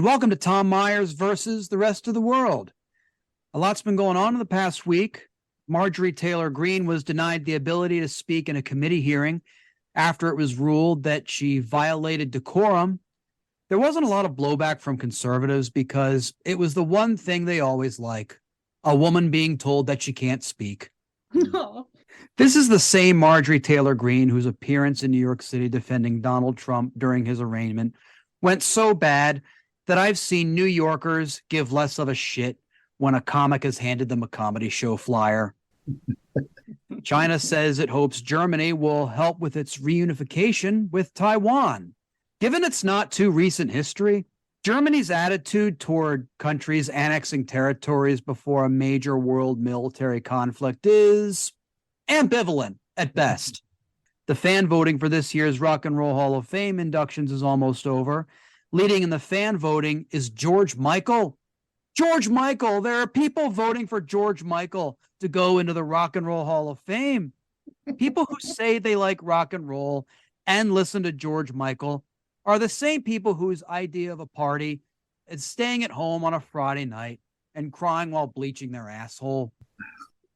welcome to Tom Myers versus the rest of the world. A lot's been going on in the past week. Marjorie Taylor Greene was denied the ability to speak in a committee hearing after it was ruled that she violated decorum. There wasn't a lot of blowback from conservatives because it was the one thing they always like, a woman being told that she can't speak. No. This is the same Marjorie Taylor Greene whose appearance in New York City defending Donald Trump during his arraignment went so bad that I've seen New Yorkers give less of a shit when a comic has handed them a comedy show flyer. China says it hopes Germany will help with its reunification with Taiwan. Given its not too recent history, Germany's attitude toward countries annexing territories before a major world military conflict is ambivalent at best. The fan voting for this year's Rock and Roll Hall of Fame inductions is almost over. Leading in the fan voting is George Michael. George Michael. There are people voting for George Michael to go into the Rock and Roll Hall of Fame. People who say they like rock and roll and listen to George Michael are the same people whose idea of a party is staying at home on a Friday night and crying while bleaching their asshole.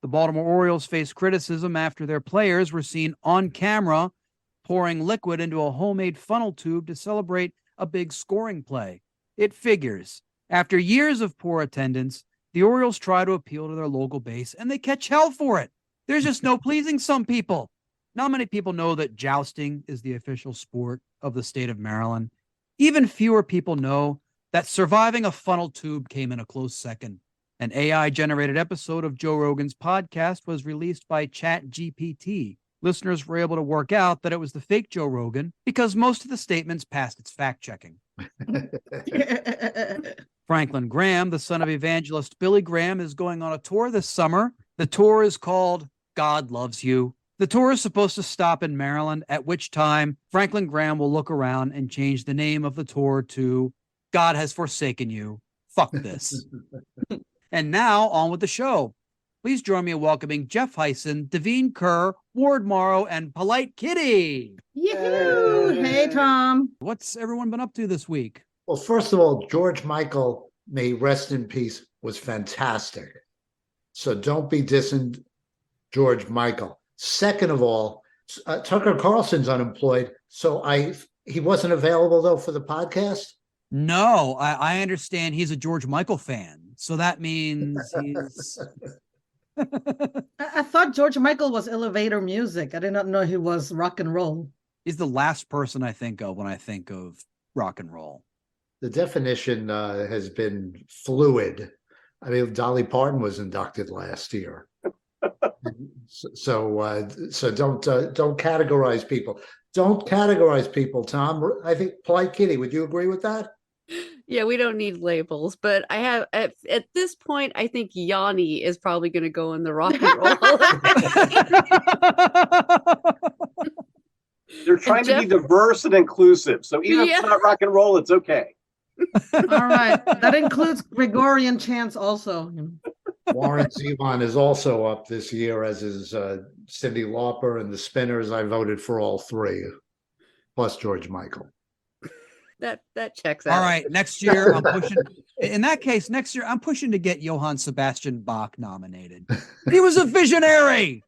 The Baltimore Orioles faced criticism after their players were seen on camera pouring liquid into a homemade funnel tube to celebrate a big scoring play. It figures. After years of poor attendance, the Orioles try to appeal to their local base, and they catch hell for it. There's just no pleasing some people. Not many people know that jousting is the official sport of the state of Maryland. Even fewer people know that surviving a funnel tube came in a close second. An AI-generated episode of Joe Rogan's podcast was released by ChatGPT. Listeners were able to work out that it was the fake Joe Rogan because most of the statements passed its fact-checking. Franklin Graham, the son of evangelist Billy Graham, is going on a tour this summer. The tour is called God Loves You. The tour is supposed to stop in Maryland, at which time Franklin Graham will look around and change the name of the tour to God Has Forsaken You. Fuck this. And now, on with the show. Please join me in welcoming Jeff Hysen, Davine Kerr, Ward Morrow, and Polite Kitty. Yoo-hoo! Hey, Tom. What's everyone been up to this week? Well, first of all, George Michael, may rest in peace, was fantastic. So don't be dissing George Michael. Second of all, Tucker Carlson's unemployed. So he wasn't available, though, for the podcast? No, I understand he's a George Michael fan. So that means he's... I thought George Michael was elevator music. I did not know he was rock and roll. He's the last person I think of when I think of rock and roll. The definition has been fluid. I mean, Dolly Parton was inducted last year. So don't categorize people. Don't categorize people, Tom. I think Polite Kitty, would you agree with that? Yeah, we don't need labels, but I have at this point, I think Yanni is probably going to go in the rock and roll. They're trying to be diverse and inclusive, so even if it's not rock and roll, it's okay. All right, that includes Gregorian chants also. Warren Zevon is also up this year, as is Cyndi Lauper and the Spinners. I voted for all three, plus George Michael. That checks out. All right, next year I'm pushing. In that case, next year I'm pushing to get Johann Sebastian Bach nominated. He was a visionary.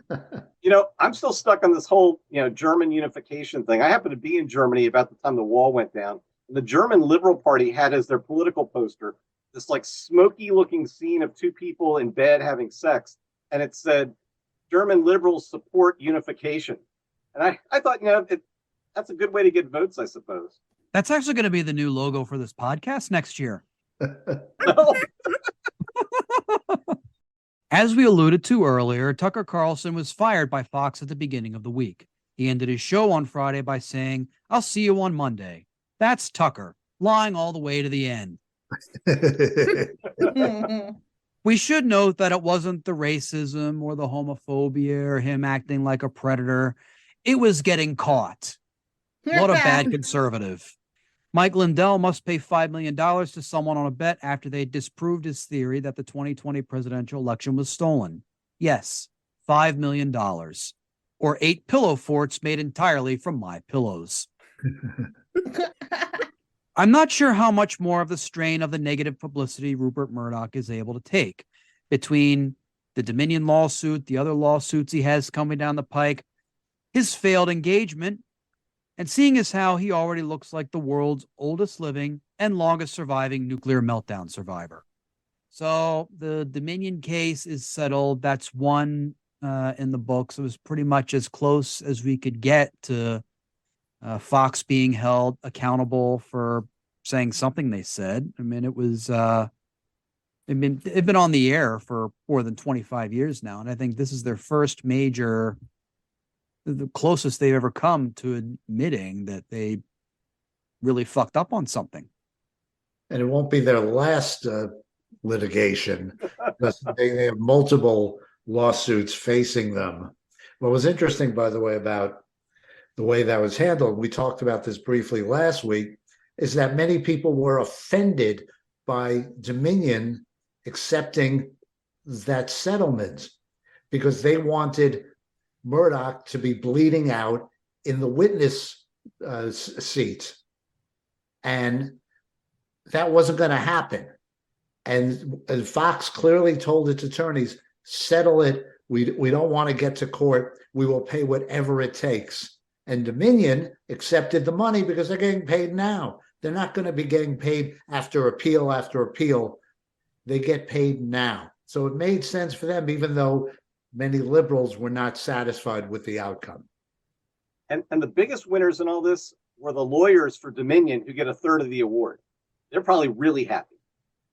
I'm still stuck on this whole, German unification thing. I happened to be in Germany about the time the wall went down. The German Liberal Party had as their political poster this like smoky looking scene of two people in bed having sex. And it said, German liberals support unification. And I thought, that's a good way to get votes, I suppose. That's actually going to be the new logo for this podcast next year. No. As we alluded to earlier, Tucker Carlson was fired by Fox at the beginning of the week. He ended his show on Friday by saying, "I'll see you on Monday." That's Tucker, lying all the way to the end. We should note that it wasn't the racism or the homophobia or him acting like a predator. It was getting caught. What a bad conservative. Mike Lindell must pay $5 million to someone on a bet after they disproved his theory that the 2020 presidential election was stolen. Yes, $5 million. Or 8 pillow forts made entirely from my pillows. I'm not sure how much more of the strain of the negative publicity Rupert Murdoch is able to take between the Dominion lawsuit, the other lawsuits he has coming down the pike, his failed engagement, and seeing as how he already looks like the world's oldest living and longest surviving nuclear meltdown survivor. So the Dominion case is settled. That's one in the books. It was pretty much as close as we could get to Fox being held accountable for saying something they said. I mean, it was it'd been on the air for more than 25 years now, and I think this is their first major, the closest they've ever come to admitting that they really fucked up on something. And it won't be their last litigation, because they have multiple lawsuits facing them. What was interesting, by the way, about the way that was handled, we talked about this briefly last week, is that many people were offended by Dominion accepting that settlement because they wanted Murdoch to be bleeding out in the witness seat. And that wasn't going to happen. And Fox clearly told its attorneys, settle it. We don't want to get to court. We will pay whatever it takes. And Dominion accepted the money because they're getting paid now. They're not going to be getting paid after appeal after appeal. They get paid now. So it made sense for them, even though many liberals were not satisfied with the outcome. And the biggest winners in all this were the lawyers for Dominion, who get a third of the award. They're probably really happy.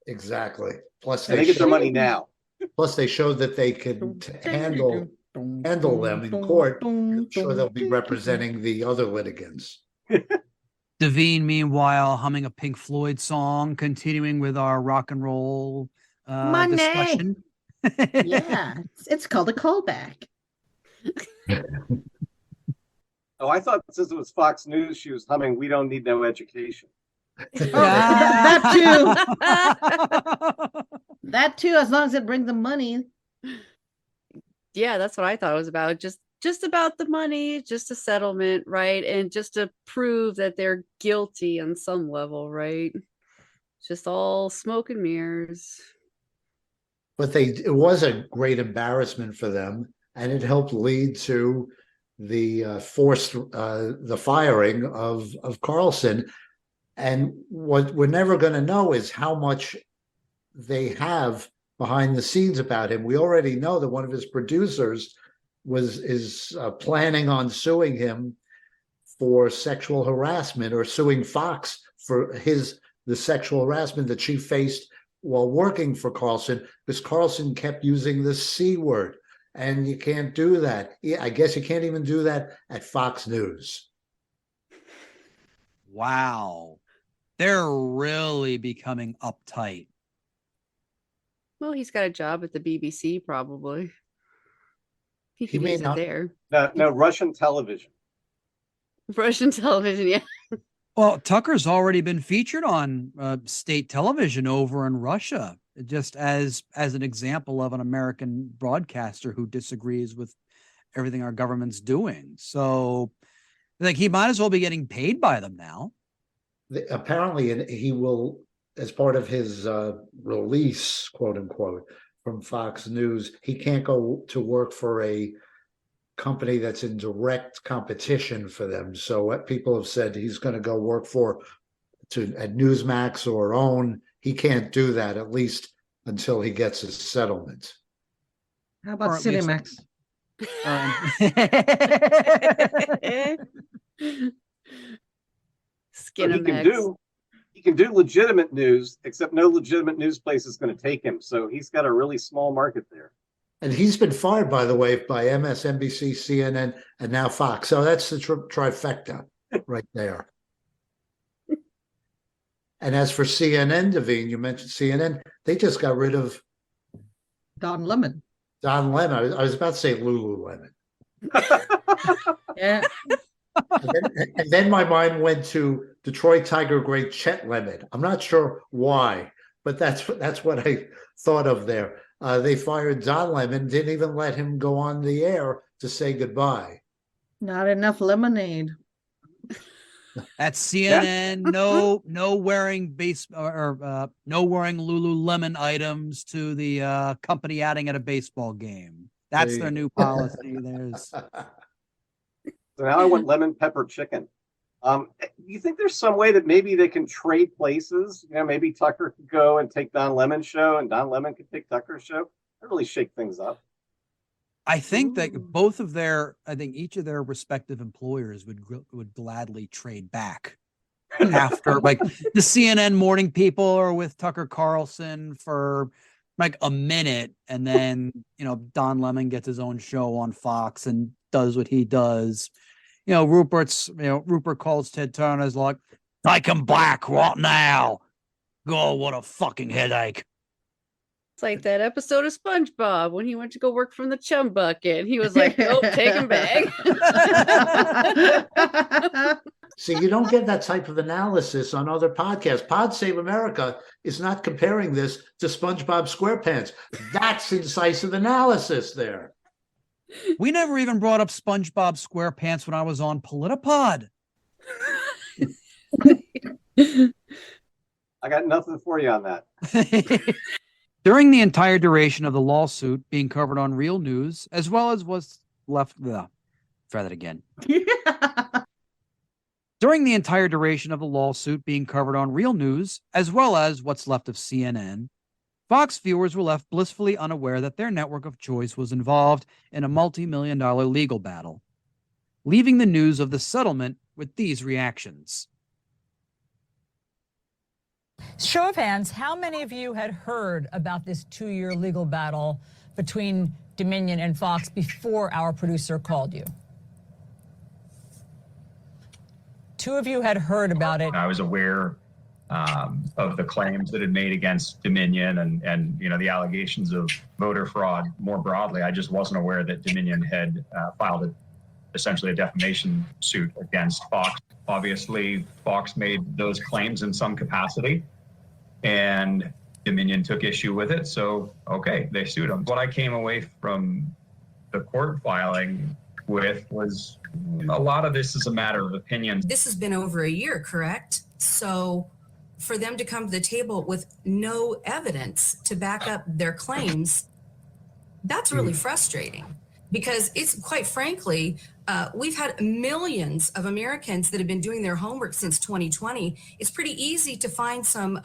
Exactly. Plus, And they get their money now. Plus, they showed that they could handle them in court. I'm sure they'll be representing the other litigants. Davine, meanwhile, humming a Pink Floyd song, continuing with our rock and roll discussion. Yeah, it's called a callback. Oh, I thought since it was Fox News, she was humming "We Don't Need No Education." That too. That too, as long as it brings the money. Yeah, that's what I thought it was about. Just about the money, just a settlement, right? And just to prove that they're guilty on some level, right? Just all smoke and mirrors. But it was a great embarrassment for them, and it helped lead to the the firing of Carlson. And what we're never going to know is how much they have behind the scenes about him. We already know that one of his producers is planning on suing him for sexual harassment, or suing Fox for the sexual harassment that she faced while working for Carlson, because Carlson kept using the C word, and you can't do that. I guess you can't even do that at Fox News. Wow. They're really becoming uptight. Well, he's got a job at the BBC, probably. He He can may use it not- there. No, Russian television. Russian television, yeah. Well, Tucker's already been featured on state television over in Russia, just as an example of an American broadcaster who disagrees with everything our government's doing. So, like, he might as well be getting paid by them now. Apparently, he will, as part of his release, quote unquote, from Fox News, he can't go to work for a company that's in direct competition for them. So what people have said, he's going to go work at Newsmax or OWN. He can't do that, at least until he gets his settlement. How about Or at least- Cinemax? But Skinemax. he can do legitimate news, except no legitimate news place is going to take him. So he's got a really small market there. And he's been fired, by the way, by MSNBC, CNN, and now Fox. So that's the trifecta right there. And as for CNN, Davine, you mentioned CNN, they just got rid of Don Lemon. Don Lemon. I was about to say Lululemon. Yeah. And then my mind went to Detroit Tiger great Chet Lemon. I'm not sure why, but that's what I thought of there. They fired Don Lemon, didn't even let him go on the air to say goodbye. Not enough lemonade. At CNN, no wearing no wearing Lululemon items to the company outing at a baseball game. That's their new policy. There's So now I want lemon pepper chicken. Do you think there's some way that maybe they can trade places? You know, maybe Tucker could go and take Don Lemon's show, and Don Lemon could take Tucker's show. That really shake things up. I think that I think each of their respective employers would gladly trade back after, like the CNN morning people are with Tucker Carlson for like a minute, and then Don Lemon gets his own show on Fox and does what he does. Rupert calls Ted Turner's like, "Take him back right now." Oh, what a fucking headache. It's like that episode of SpongeBob when he went to go work from the chum bucket. He was like, "Nope, take him back." See, you don't get that type of analysis on other podcasts. Pod Save America is not comparing this to SpongeBob SquarePants. That's incisive analysis there. We never even brought up SpongeBob SquarePants when I was on Politipod. I got nothing for you on that. During the entire duration of the lawsuit being covered on Real News, as well as what's left. Try that again. During the entire duration of the lawsuit being covered on Real News, as well as what's left of CNN, Fox viewers were left blissfully unaware that their network of choice was involved in a multi-million-dollar legal battle, leaving the news of the settlement with these reactions. Show of hands, how many of you had heard about this 2-year legal battle between Dominion and Fox before our producer called you? 2 of you had heard about it. I was aware of the claims that had made against Dominion and the allegations of voter fraud more broadly. I just wasn't aware that Dominion had filed essentially a defamation suit against Fox. Obviously, Fox made those claims in some capacity, and Dominion took issue with it. So, okay, they sued them. What I came away from the court filing with was a lot of this is a matter of opinion. This has been over a year, correct? So for them to come to the table with no evidence to back up their claims, that's really frustrating, because it's quite frankly, we've had millions of Americans that have been doing their homework since 2020. It's pretty easy to find some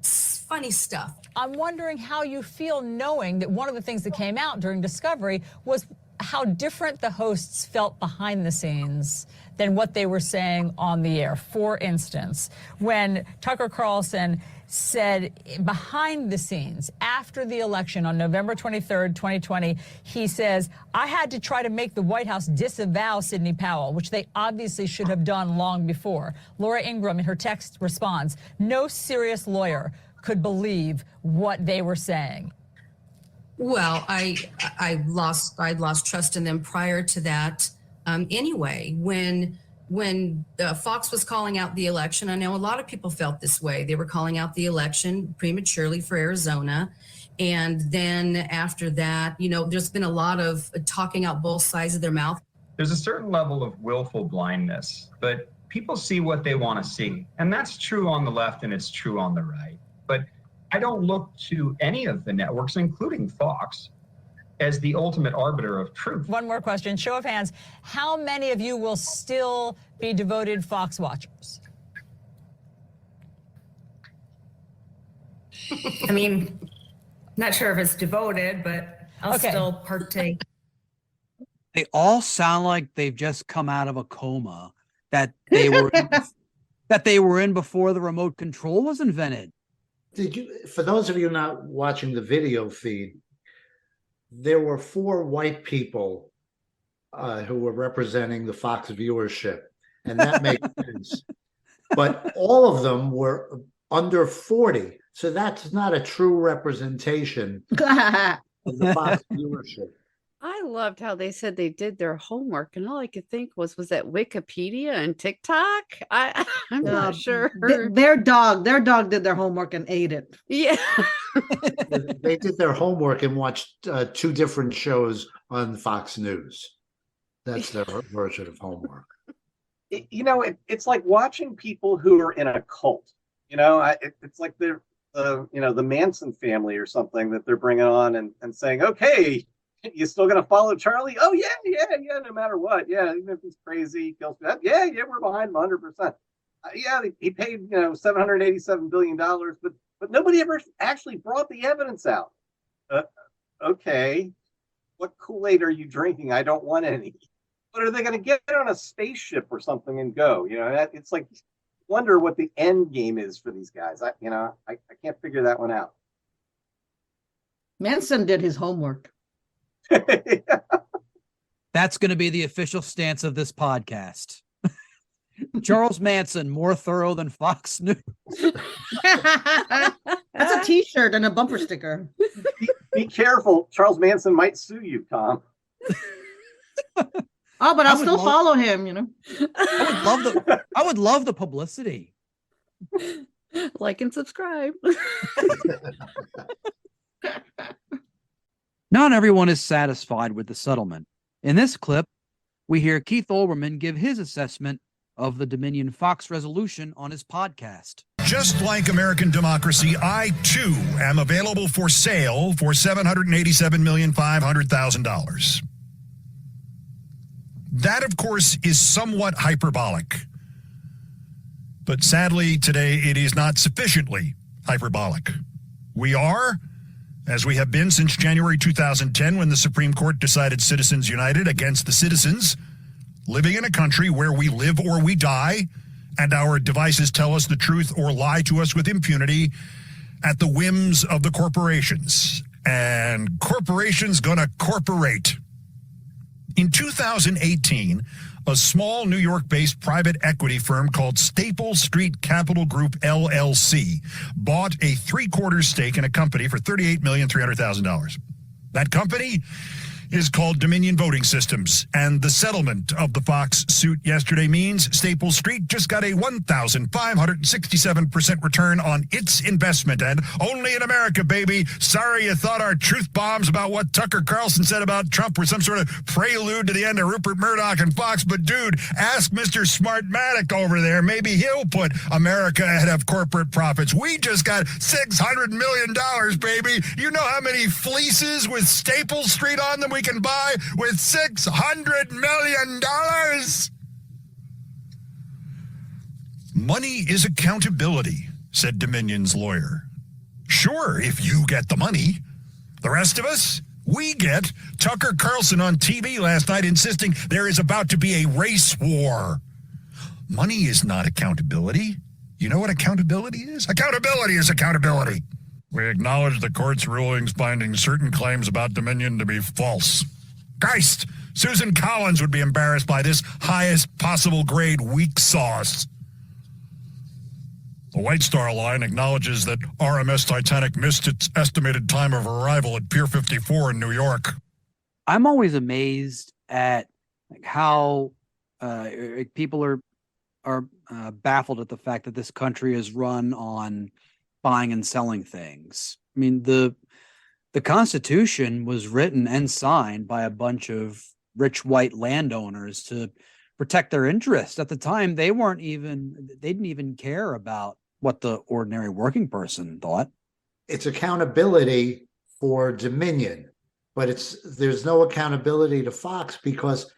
funny stuff. I'm wondering how you feel knowing that one of the things that came out during Discovery was how different the hosts felt behind the scenes than what they were saying on the air. For instance, when Tucker Carlson said behind the scenes after the election on November 23rd, 2020, he says, "I had to try to make the White House disavow Sidney Powell," which they obviously should have done long before. Laura Ingraham in her text responds, "No serious lawyer could believe what they were saying." Well, I'd lost trust in them prior to that. Anyway, when Fox was calling out the election, I know a lot of people felt this way. They were calling out the election prematurely for Arizona. And then after that, there's been a lot of talking out both sides of their mouth. There's a certain level of willful blindness, but people see what they want to see. And that's true on the left and it's true on the right. But I don't look to any of the networks, including Fox, as the ultimate arbiter of truth. One more question. Show of hands. How many of you will still be devoted Fox watchers? I mean, not sure if it's devoted, but I'll still partake. They all sound like they've just come out of a coma that they were in before the remote control was invented. For those of you not watching the video feed, there were 4 white people who were representing the Fox viewership, and that makes sense. But all of them were under 40, so that's not a true representation of the Fox viewership. I loved how they said they did their homework, and all I could think was that Wikipedia and TikTok? I'm not sure. Their dog did their homework and ate it. Yeah. They did their homework and watched 2 different shows on Fox News. That's their version of homework. it's like watching people who are in a cult. It's like they're the Manson family or something that they're bringing on and saying, okay, you still gonna follow Charlie? Oh yeah, no matter what, yeah, even if he's crazy, kills that, yeah, we're behind him 100%. Yeah, he paid $787 billion, but nobody ever actually brought the evidence out. Okay, what Kool-Aid are you drinking? I don't want any. But are they going to get on a spaceship or something and go? It's like, wonder what the end game is for these guys. I can't figure that one out. Manson did his homework. That's going to be the official stance of this podcast. Charles Manson, more thorough than Fox News. That's a t-shirt and a bumper sticker. Be careful. Charles Manson might sue you, Tom. Oh, but I'll still follow him, I would love the publicity. Like and subscribe. Not everyone is satisfied with the settlement. In this clip, we hear Keith Olbermann give his assessment of the Dominion Fox resolution on his podcast. Just like American democracy, I too am available for sale for $787,500,000. That, of course, is somewhat hyperbolic. But sadly, today it is not sufficiently hyperbolic. We are, as we have been since January 2010, when the Supreme Court decided Citizens United against the citizens, living in a country where we live or we die, and our devices tell us the truth or lie to us with impunity at the whims of the corporations. And corporations gonna corporate. In 2018, a small New York-based private equity firm called Staple Street Capital Group, LLC, bought a 3/4 stake in a company for $38,300,000. That company is called Dominion Voting Systems, and the settlement of the Fox suit yesterday means Staple Street just got a 1,567% return on its investment, and only in America, baby. Sorry you thought our truth bombs about what Tucker Carlson said about Trump were some sort of prelude to the end of Rupert Murdoch and Fox, but dude, ask Mr. Smartmatic over there. Maybe he'll put America ahead of corporate profits. We just got $600 million, baby. You know how many fleeces with Staple Street on them we can buy with $600 million? Money is accountability, said Dominion's lawyer. Sure, if you get the money. The rest of us, we get Tucker Carlson on TV last night insisting there is about to be a race war. Money is not accountability. You know what accountability is? Accountability is accountability. We acknowledge the court's rulings finding certain claims about Dominion to be false. Geist, Susan Collins would be embarrassed by this highest possible grade weak sauce. The White Star Line acknowledges that RMS Titanic missed its estimated time of arrival at Pier 54 in New York. I'm always amazed at how people are baffled at the fact that this country is run on buying and selling things. I mean, the Constitution was written and signed by a bunch of rich white landowners to protect their interests. At the time, they didn't even care about what the ordinary working person thought. It's accountability for Dominion, but there's no accountability to Fox because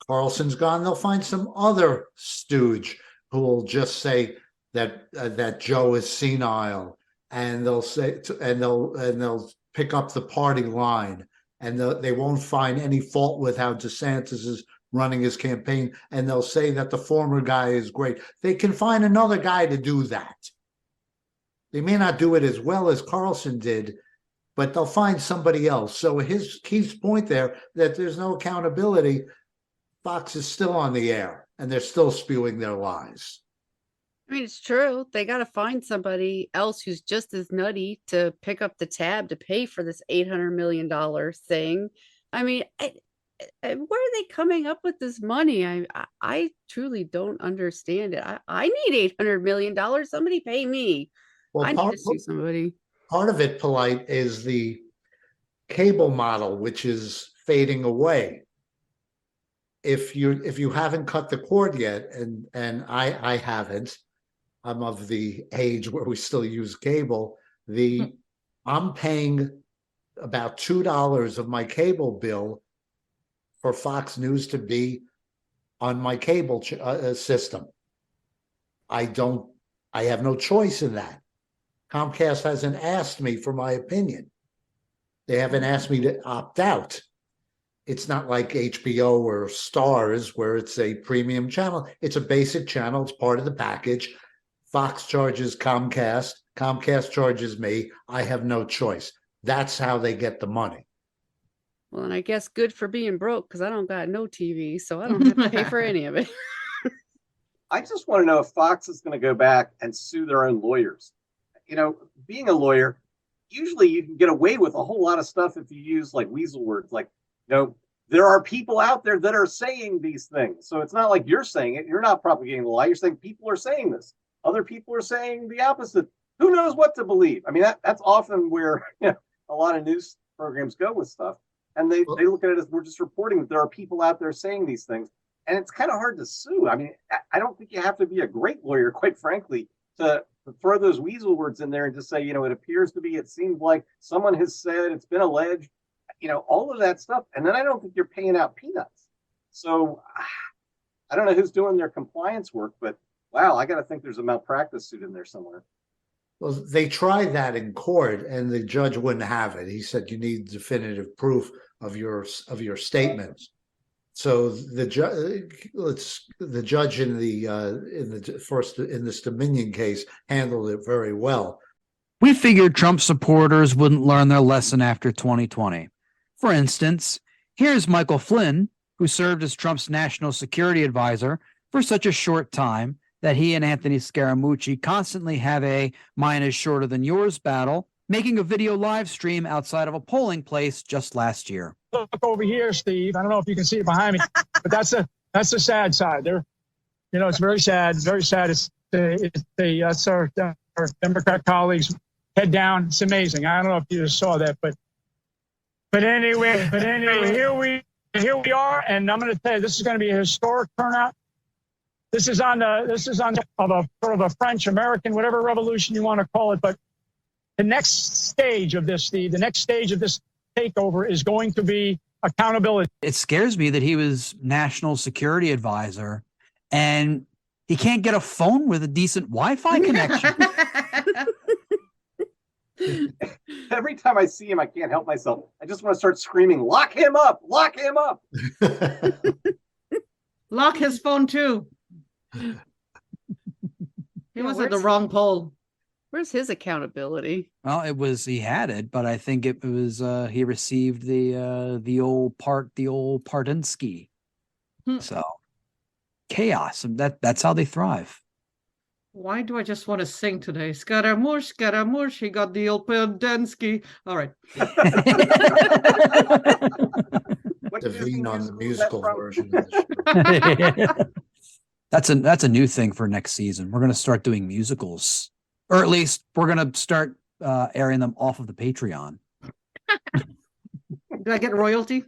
Carlson's gone. They'll find some other stooge who will just say that Joe is senile, and they'll pick up the party line, and they won't find any fault with how DeSantis is running his campaign, and they'll say that the former guy is great. They can find another guy to do that. They may not do it as well as Carlson did, but they'll find somebody else. So Keith's point there, that there's no accountability, Fox is still on the air, and they're still spewing their lies. I mean, it's true. They got to find somebody else who's just as nutty to pick up the tab to pay for this $800 million thing. I mean, where are they coming up with this money? I truly don't understand it. I need $800 million. Somebody pay me. Well, I need to sue somebody. Part of it, Polite, is the cable model, which is fading away. if you haven't cut the cord yet, and I haven't, I'm of the age where we still use cable. I'm paying about $2 of my cable bill for Fox News to be on my cable system. I have no choice in that. Comcast hasn't asked me for my opinion. They haven't asked me to opt out. It's not like HBO or Stars where it's a premium channel. It's a basic channel. It's part of the package. Fox charges Comcast. Comcast charges me. I have no choice. That's how they get the money. Well, and I guess good for being broke, because I don't got no TV, so I don't have to pay for any of it. I just want to know if Fox is going to go back and sue their own lawyers. You know, being a lawyer, usually you can get away with a whole lot of stuff if you use like weasel words. Like, you know, there are people out there that are saying these things. So it's not like you're saying it. You're not propagating the lie. You're saying people are saying this. Other people are saying the opposite. Who knows what to believe? I mean, that's often where a lot of news programs go with stuff. And they look at it as we're just reporting that there are people out there saying these things. And it's kind of hard to sue. I mean, I don't think you have to be a great lawyer, quite frankly, to throw those weasel words in there and just say, you know, it appears to be, it seems like someone has said, it's been alleged, you know, all of that stuff. And then I don't think you're paying out peanuts. So I don't know who's doing their compliance work, but wow, I got to think there's a malpractice suit in there somewhere. Well, they tried that in court, and the judge wouldn't have it. He said you need definitive proof of your statements. So the judge in this Dominion case handled it very well. We figured Trump supporters wouldn't learn their lesson after 2020. For instance, here's Michael Flynn, who served as Trump's national security advisor for such a short time that he and Anthony Scaramucci constantly have a mine is shorter than yours battle, making a video live stream outside of a polling place just last year. Look over here, Steve. I don't know if you can see it behind me, but that's the sad side. There, you know, it's very sad. Very sad. It's our Democrat colleagues head down. It's amazing. I don't know if you just saw that, but anyway, here we are, and I'm going to tell you, this is going to be a historic turnout. This is on a sort of a French American, whatever revolution you want to call it, but the next stage of this, Steve, the next stage of this takeover is going to be accountability. It scares me that he was national security advisor and he can't get a phone with a decent Wi-Fi connection. Every time I see him, I can't help myself. I just want to start screaming, lock him up, lock him up. Lock his phone too. He was at the wrong pole. Where's his accountability? Well, he had it, but I think it was he received the old Partinsky. So chaos. That's how they thrive. Why do I just want to sing today? Scaramouche, Scaramouche, he got the old Partinsky. All right. Davine on the musical version of the show. That's a new thing for next season. We're going to start doing musicals, or at least we're going to start airing them off of the Patreon. Do I get royalty?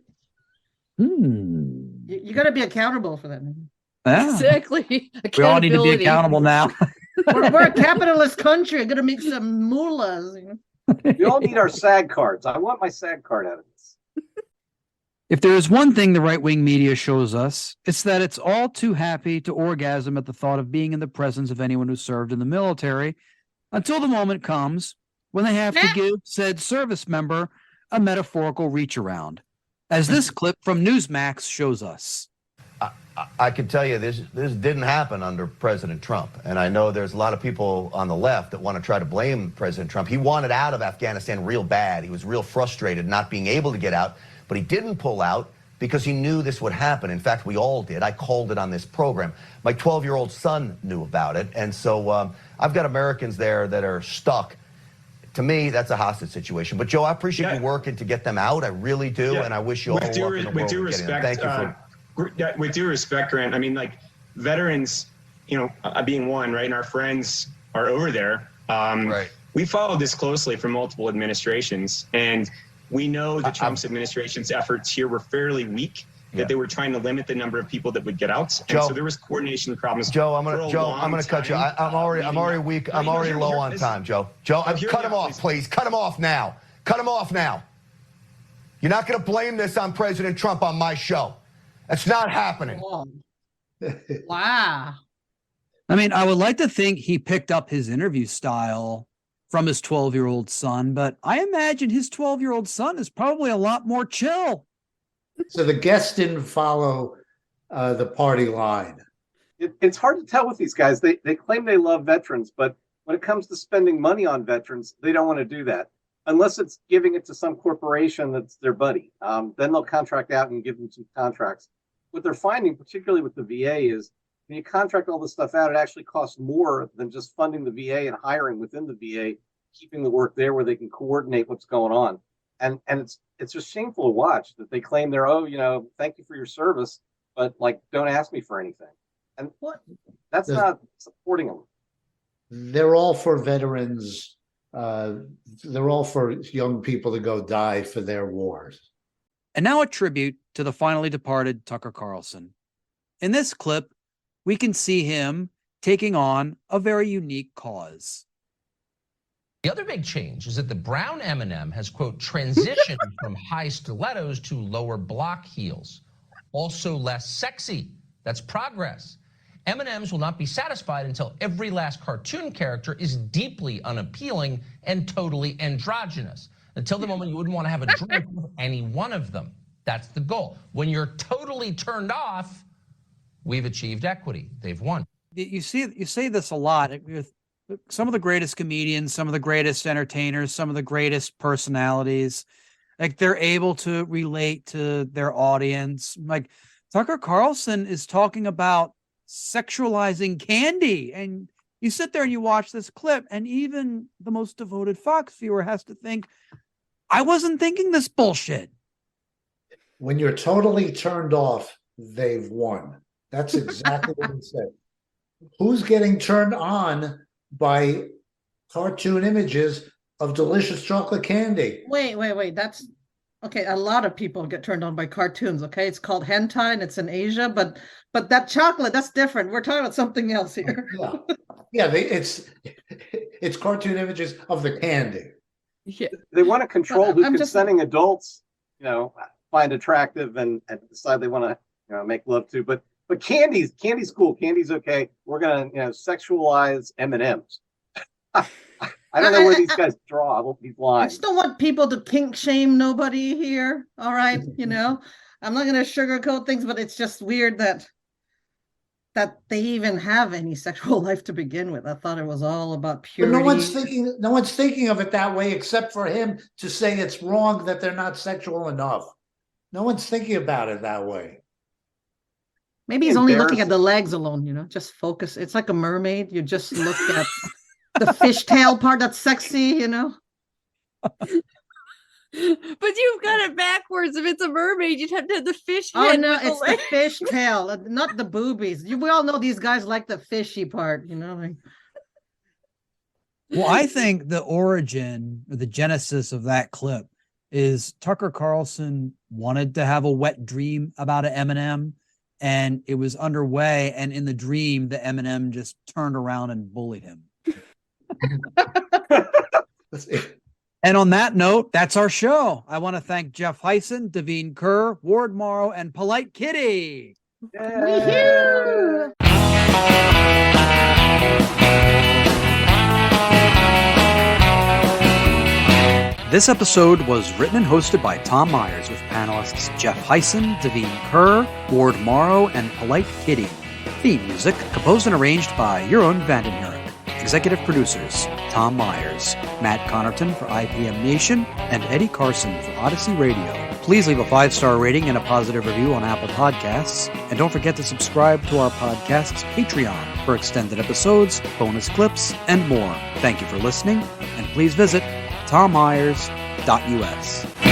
You got to be accountable for that. Yeah. Exactly. We all need to be accountable now. we're a capitalist country. I'm going to make some moolahs. We all need our SAG cards. I want my SAG card out of this. If there is one thing the right-wing media shows us, it's that it's all too happy to orgasm at the thought of being in the presence of anyone who served in the military until the moment comes when they have to give said service member a metaphorical reach around, as this clip from Newsmax shows us. I can tell you this didn't happen under President Trump. And I know there's a lot of people on the left that want to try to blame President Trump. He wanted out of Afghanistan real bad. He was real frustrated not being able to get out. But he didn't pull out because he knew this would happen. In fact, we all did. I called it on this program. My 12-year-old son knew about it. And so I've got Americans there that are stuck. To me, that's a hostage situation. But, Joe, I appreciate you working to get them out. I really do. And I wish you all luck in the world. With due respect, Thank you for... With due respect, Grant, I mean, like, veterans, you know, being one, right, and our friends are over there. Right. We followed this closely from multiple administrations, and we know the Trump's administration's efforts here were fairly weak. that they were trying to limit the number of people that would get out. And Joe, so there was coordination problems. Joe, I'm gonna cut you. I'm already weak. I'm already low on time, Joe. Cut him off, please. Cut him off now. Cut him off now. You're not going to blame this on President Trump on my show. That's not happening. Wow. I mean, I would like to think he picked up his interview style from his 12-year-old son, but I imagine his 12-year-old son is probably a lot more chill. So the guests didn't follow the party line. It's hard to tell with these guys. They claim they love veterans, but when it comes to spending money on veterans, they don't want to do that. Unless it's giving it to some corporation that's their buddy. Then they'll contract out and give them some contracts. What they're finding, particularly with the VA, is when you contract all this stuff out, it actually costs more than just funding the VA and hiring within the VA, keeping the work there where they can coordinate what's going on. And it's just shameful to watch that they claim they're, thank you for your service, but like, don't ask me for anything. And that's not supporting them. They're all for veterans. They're all for young people to go die for their wars. And now a tribute to the finally departed Tucker Carlson. In this clip, we can see him taking on a very unique cause. The other big change is that the brown M&M has, quote, transitioned from high stilettos to lower block heels. Also less sexy. That's progress. M&Ms will not be satisfied until every last cartoon character is deeply unappealing and totally androgynous. Until the moment you wouldn't want to have a drink with any one of them. That's the goal. When you're totally turned off, we've achieved equity. They've won. You say this a lot with some of the greatest comedians, some of the greatest entertainers, some of the greatest personalities. Like, they're able to relate to their audience. Like, Tucker Carlson is talking about sexualizing candy, and you sit there and you watch this clip, and even the most devoted Fox viewer has to think, I wasn't thinking this bullshit. When you're totally turned off, they've won. That's exactly what he said. Who's getting turned on by cartoon images of delicious chocolate candy? Wait. That's okay. A lot of people get turned on by cartoons. Okay, it's called hentai and it's in Asia, but that chocolate, that's different. We're talking about something else here. Yeah, it's cartoon images of the candy. Yeah. They want to control who consenting adults, find attractive and decide they want to, make love to. But candy's cool. Candy's okay. We're gonna, sexualize M&Ms. I don't know where these guys draw. I won't be blind. I just don't want people to kink shame nobody here. All right, I'm not gonna sugarcoat things, but it's just weird that they even have any sexual life to begin with. I thought it was all about purity. But no one's thinking of it that way except for him to say it's wrong that they're not sexual enough. No one's thinking about it that way. Maybe he's only looking at the legs alone, just focus. It's like a mermaid. You just look at the fishtail part that's sexy, But you've got it backwards. If it's a mermaid, you'd have to have the fish Oh, head. no, it's the fishtail, not the boobies. We all know these guys like the fishy part, Like... Well, I think the origin or the genesis of that clip is Tucker Carlson wanted to have a wet dream about an M&M, and it was underway. And in the dream, the M&M just turned around and bullied him. And on that note, that's our show. I want to thank Jeff Hysen, Davine Kerr, Ward Morrow, and Polite Kitty. This episode was written and hosted by Tom Myers with panelists Jeff Hysen, Davine Kerr, Ward Morrow, and Polite Kitty. Theme music composed and arranged by Jeroen van den Hurck. Executive producers Tom Myers, Matt Connarton for ipmNation, and Eddie Carson for Odyssey Radio. Please leave a 5-star rating and a positive review on Apple Podcasts. And don't forget to subscribe to our podcast's Patreon for extended episodes, bonus clips, and more. Thank you for listening, and please visit tommyers.us.